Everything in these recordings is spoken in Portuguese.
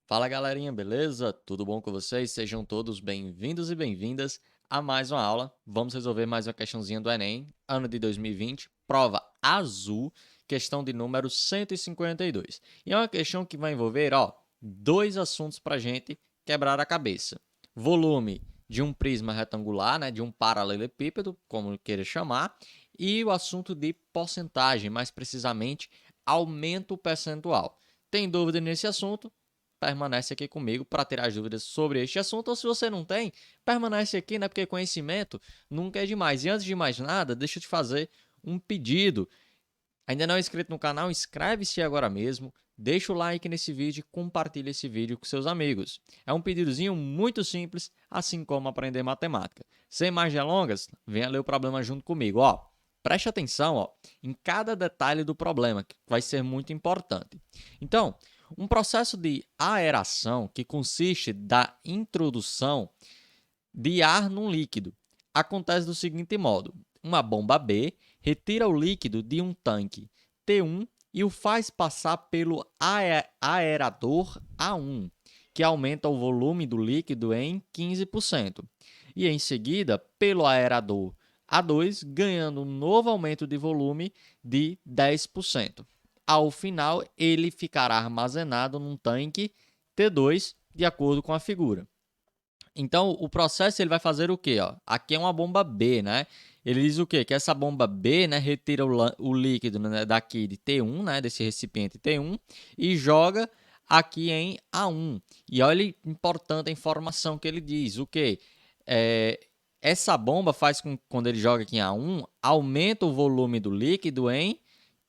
Fala galerinha, beleza? Tudo bom com vocês? Sejam todos bem-vindos e bem-vindas a mais uma aula. Vamos resolver mais uma questãozinha do Enem, ano de 2020, prova azul, questão de número 152. E é uma questão que vai envolver, dois assuntos para gente quebrar a cabeça. Volume de um prisma retangular, né, de um paralelepípedo, como queira chamar, e o assunto de porcentagem, mais precisamente, aumento percentual. Tem dúvida nesse assunto? Permanece aqui comigo para tirar dúvidas sobre este assunto, ou se você não tem, permanece aqui, né? Porque conhecimento nunca é demais. E antes de mais nada, deixa eu te fazer um pedido. Ainda não é inscrito no canal? Inscreve-se agora mesmo, deixa o like nesse vídeo e compartilha esse vídeo com seus amigos. É um pedidozinho muito simples, assim como aprender matemática. Sem mais delongas, venha ler o problema junto comigo. Preste atenção em cada detalhe do problema, que vai ser muito importante. Então, um processo de aeração que consiste da introdução de ar num líquido acontece do seguinte modo: uma bomba B retira o líquido de um tanque T1 e o faz passar pelo aerador A1, que aumenta o volume do líquido em 15%, e em seguida pelo aerador A2, ganhando um novo aumento de volume de 10%. Ao final, ele ficará armazenado num tanque T2, de acordo com a figura. Então, o processo ele vai fazer o quê? Aqui é uma bomba B, né? Ele diz o quê? Que essa bomba B, né, retira o líquido, né, daqui de T1, né, desse recipiente T1, e joga aqui em A1. E olha importante a informação que ele diz. O quê? Essa bomba faz com que, quando ele joga aqui em A1, aumenta o volume do líquido em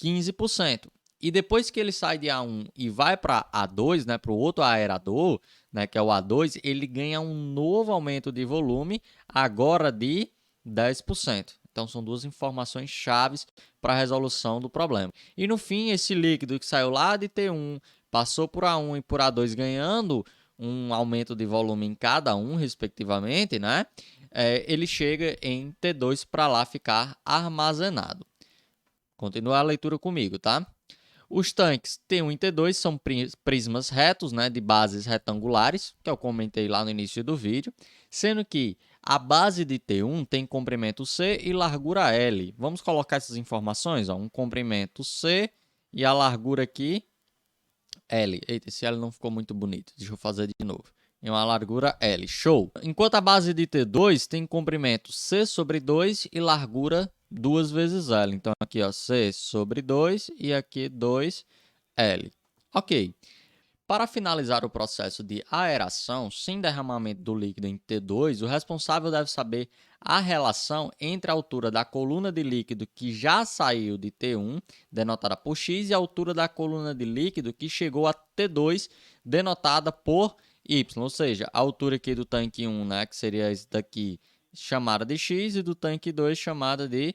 15%. E depois que ele sai de A1 e vai para A2, né, para o outro aerador, né, que é o A2, ele ganha um novo aumento de volume, agora de 10%. Então, são duas informações chaves para a resolução do problema. E no fim, esse líquido que saiu lá de T1, passou por A1 e por A2, ganhando um aumento de volume em cada um, respectivamente, né? Ele chega em T2 para lá ficar armazenado. Continua a leitura comigo, tá? Os tanques T1 e T2 são prismas retos, né, de bases retangulares, que eu comentei lá no início do vídeo, sendo que a base de T1 tem comprimento C e largura L. Vamos colocar essas informações, um comprimento C e a largura aqui L. Eita, esse L não ficou muito bonito, deixa eu fazer de novo. E uma largura L, show! Enquanto a base de T2 tem comprimento C sobre 2 e largura 2 vezes L. Então, aqui, C sobre 2 e aqui 2L. Ok. Para finalizar o processo de aeração sem derramamento do líquido em T2, o responsável deve saber a relação entre a altura da coluna de líquido que já saiu de T1, denotada por X, e a altura da coluna de líquido que chegou a T2, denotada por Y. Ou seja, a altura aqui do tanque 1, né, que seria esse daqui, chamada de X, e do tanque 2, chamada de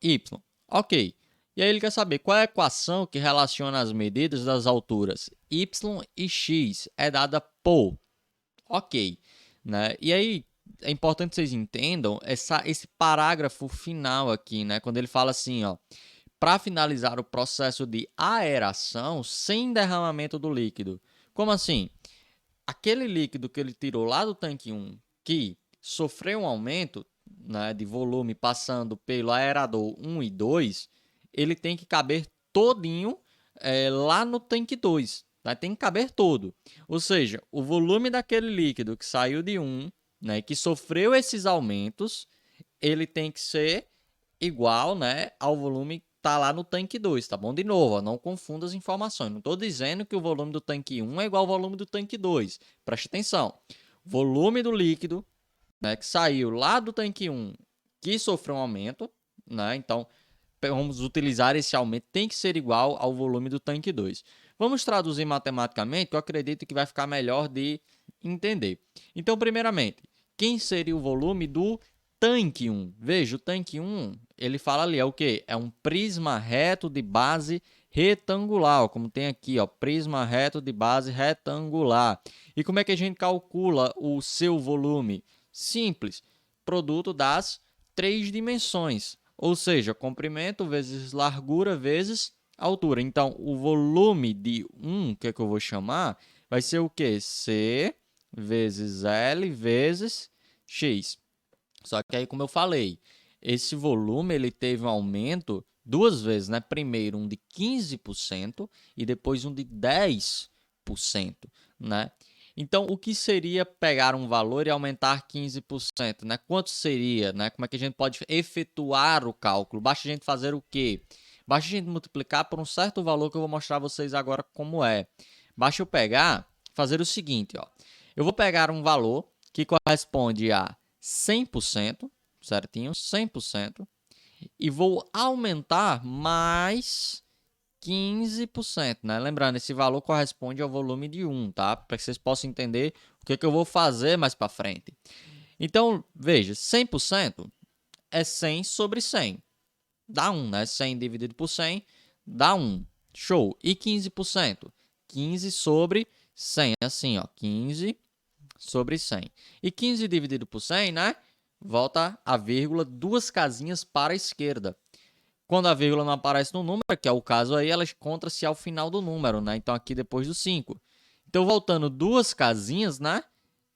Y. Ok. E aí ele quer saber qual é a equação que relaciona as medidas das alturas y e x. É dada por. Ok. Né? E aí é importante que vocês entendam esse parágrafo final aqui, né? Quando ele fala assim, para finalizar o processo de aeração sem derramamento do líquido. Como assim? Aquele líquido que ele tirou lá do tanque 1, que sofreu um aumento, né, de volume passando pelo aerador 1 e 2, ele tem que caber todinho lá no tanque 2. Tá? Tem que caber todo. Ou seja, o volume daquele líquido que saiu de 1, né, que sofreu esses aumentos, ele tem que ser igual, né, ao volume que está lá no tanque 2, tá bom? De novo, não confunda as informações. Não estou dizendo que o volume do tanque 1 é igual ao volume do tanque 2. Preste atenção. Volume do líquido, né, que saiu lá do tanque 1, que sofreu um aumento, né? Então, vamos utilizar esse aumento, tem que ser igual ao volume do tanque 2. Vamos traduzir matematicamente, que eu acredito que vai ficar melhor de entender. Então, primeiramente, quem seria o volume do tanque 1? Veja, o tanque 1, ele fala ali, é o quê? É um prisma reto de base retangular, como tem aqui, prisma reto de base retangular. E como é que a gente calcula o seu volume? Simples, produto das três dimensões, ou seja, comprimento vezes largura vezes altura. Então, o volume de 1, que é que eu vou chamar, vai ser o quê? C vezes L vezes X. Só que aí, como eu falei, esse volume ele teve um aumento duas vezes, né? Primeiro um de 15% e depois um de 10%, né? Então, o que seria pegar um valor e aumentar 15%, né? Quanto seria, né? Como é que a gente pode efetuar o cálculo? Basta a gente fazer o quê? Basta a gente multiplicar por um certo valor que eu vou mostrar a vocês agora como é. Basta eu pegar, fazer o seguinte, ó. Eu vou pegar um valor que corresponde a 100%, certinho? 100%. E vou aumentar mais 15%, né? Lembrando, esse valor corresponde ao volume de 1, tá? Para que vocês possam entender o que eu vou fazer mais para frente. Então, veja, 100% é 100 sobre 100. Dá 1, né? 100 dividido por 100 dá 1. Show. E 15%? 15 sobre 100, assim, ó. 15 sobre 100. E 15 dividido por 100, né? Volta a vírgula, duas casinhas para a esquerda. Quando a vírgula não aparece no número, que é o caso aí, ela encontra-se ao final do número, né? Então, aqui depois do 5. Então, voltando duas casinhas, né?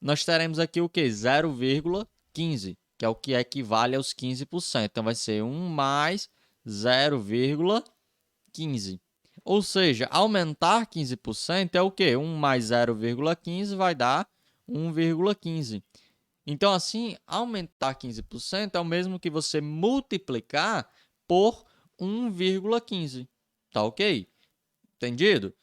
Nós teremos aqui o quê? 0,15, que é o que equivale aos 15%. Então, vai ser 1 mais 0,15. Ou seja, aumentar 15% é o quê? 1 mais 0,15 vai dar 1,15. Então, assim, aumentar 15% é o mesmo que você multiplicar por 1,15. Tá ok? Entendido?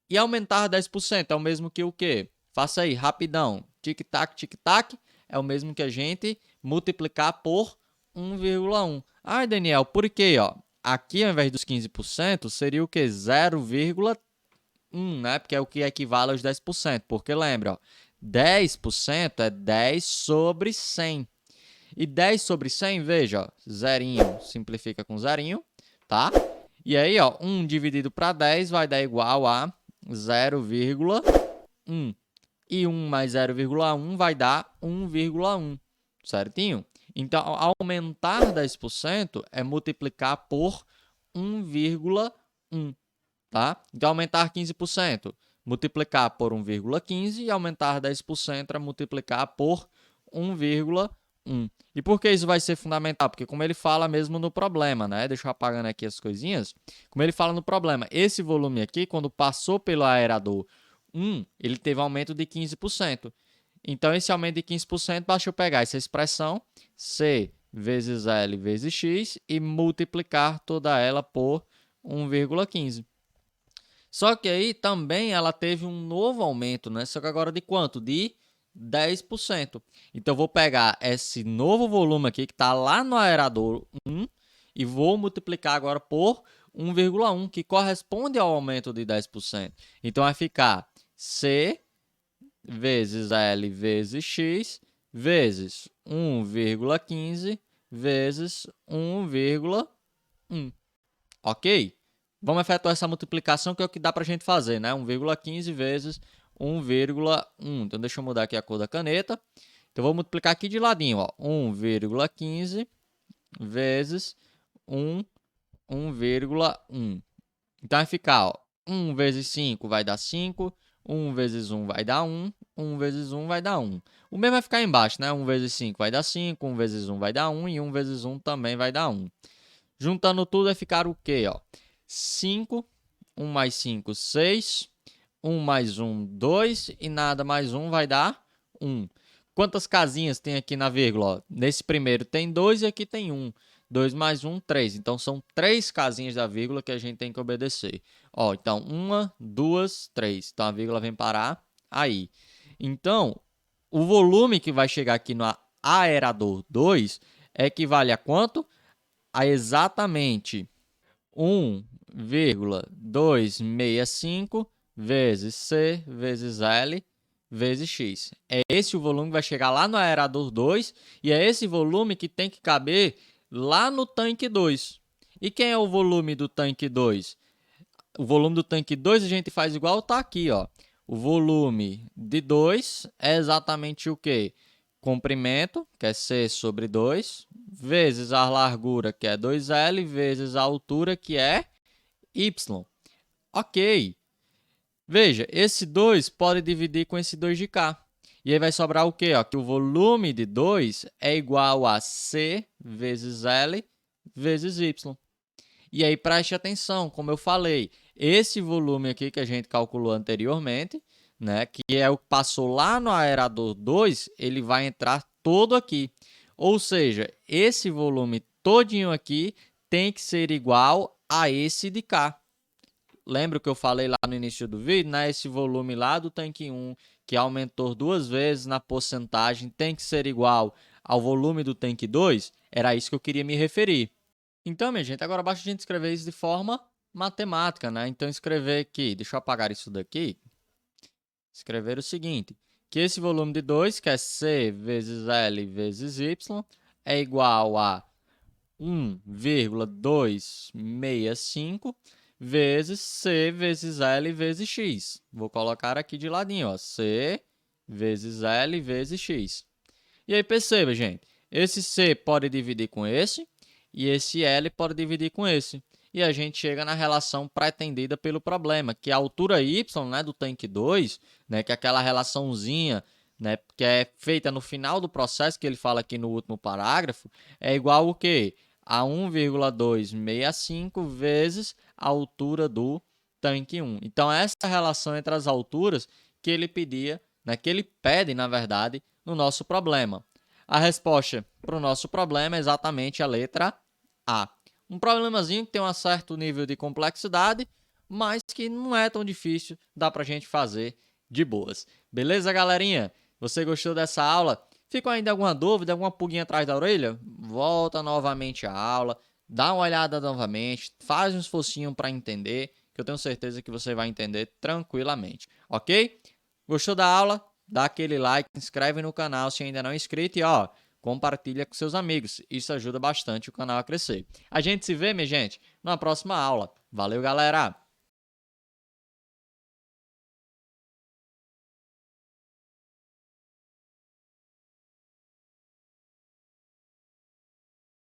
E aumentar 10% é o mesmo que o quê? Faça aí, rapidão. Tic-tac, tic-tac. É o mesmo que a gente multiplicar por 1,1. Ai, Daniel, por quê? Ó, aqui, ao invés dos 15%, seria o quê? 0,1, né? Porque é o que equivale aos 10%. Porque lembra, ó, 10% é 10 sobre 100. E 10 sobre 100, veja, ó, zerinho simplifica com zerinho, tá? E aí, ó, 1 dividido para 10 vai dar igual a 0,1. E 1 mais 0,1 vai dar 1,1, certinho? Então, aumentar 10% é multiplicar por 1,1, tá? Então, aumentar 15%, multiplicar por 1,15 e aumentar 10% é multiplicar por 1,1. E por que isso vai ser fundamental? Porque como ele fala mesmo no problema, né? Deixa eu apagando aqui as coisinhas. Como ele fala no problema, esse volume aqui, quando passou pelo aerador 1, ele teve um aumento de 15%. Então, esse aumento de 15%, basta eu pegar essa expressão, C vezes L vezes X, e multiplicar toda ela por 1,15. Só que aí também ela teve um novo aumento, né? Só que agora de quanto? De 10%. Então, eu vou pegar esse novo volume aqui, que está lá no aerador 1, e vou multiplicar agora por 1,1, que corresponde ao aumento de 10%. Então, vai ficar C vezes L vezes X vezes 1,15 vezes 1,1. Ok? Vamos efetuar essa multiplicação, que é o que dá para a gente fazer, né? 1,15 vezes 1,1. Então, deixa eu mudar aqui a cor da caneta. Então, vou multiplicar aqui de ladinho, ó. 1,15 vezes 1,1. Então, vai ficar, ó, 1 vezes 5 vai dar 5, 1 vezes 1 vai dar 1, 1 vezes 1 vai dar 1. O mesmo vai ficar embaixo, né? 1 vezes 5 vai dar 5, 1 vezes 1 vai dar 1 e 1 vezes 1 também vai dar 1. Juntando tudo vai ficar o quê? Ó? 5, 1 mais 5, 6, 1 mais 1, 2 e nada mais 1 vai dar 1. Quantas casinhas tem aqui na vírgula? Ó, nesse primeiro tem 2 e aqui tem 1. 2 mais 1, 3. Então, são 3 casinhas da vírgula que a gente tem que obedecer. Ó, então, 1, 2, 3. Então, a vírgula vem parar aí. Então, o volume que vai chegar aqui no aerador 2 equivale a quanto? A exatamente 1,265 vezes C vezes L vezes X. É esse o volume que vai chegar lá no aerador 2 e é esse volume que tem que caber lá no tanque 2. E quem é o volume do tanque 2? O volume do tanque 2 a gente faz igual tá aqui, ó. O volume de 2 é exatamente o quê? Comprimento, que é C sobre 2, vezes a largura, que é 2L, vezes a altura, que é Y. Ok. Veja, esse 2 pode dividir com esse 2 de cá. E aí vai sobrar o quê? Ó, que o volume de 2 é igual a C vezes L vezes Y. E aí preste atenção, como eu falei, esse volume aqui que a gente calculou anteriormente, né, que é o que passou lá no aerador 2, ele vai entrar todo aqui. Ou seja, esse volume todinho aqui tem que ser igual a esse de cá. Lembra que eu falei lá no início do vídeo, né? Esse volume lá do tanque 1, que aumentou 2 vezes na porcentagem, tem que ser igual ao volume do tanque 2? Era isso que eu queria me referir. Então, minha gente, agora basta a gente escrever isso de forma matemática, né? Então, escrever aqui, deixa eu apagar isso daqui, escrever o seguinte, que esse volume de 2, que é C vezes L vezes Y, é igual a 1,265 vezes C vezes L vezes X. Vou colocar aqui de ladinho, ó, C vezes L vezes X. E aí perceba, gente, esse C pode dividir com esse e esse L pode dividir com esse. E a gente chega na relação pretendida pelo problema, que a altura Y, né, do tanque 2, né, que é aquela relaçãozinha, né, que é feita no final do processo, que ele fala aqui no último parágrafo, é igual ao quê? A 1,265 vezes a altura do tanque 1. Então, essa é a relação entre as alturas que ele pedia, né, que ele pede, na verdade, no nosso problema. A resposta para o nosso problema é exatamente a letra A. Um problemazinho que tem um certo nível de complexidade, mas que não é tão difícil, dá para a gente fazer de boas. Beleza, galerinha? Você gostou dessa aula? Ficou ainda alguma dúvida, alguma pulguinha atrás da orelha? Volta novamente à aula, dá uma olhada novamente, faz um esforcinho para entender, que eu tenho certeza que você vai entender tranquilamente, ok? Gostou da aula? Dá aquele like, se inscreve no canal se ainda não é inscrito e ó, compartilha com seus amigos. Isso ajuda bastante o canal a crescer. A gente se vê, minha gente, na próxima aula. Valeu, galera!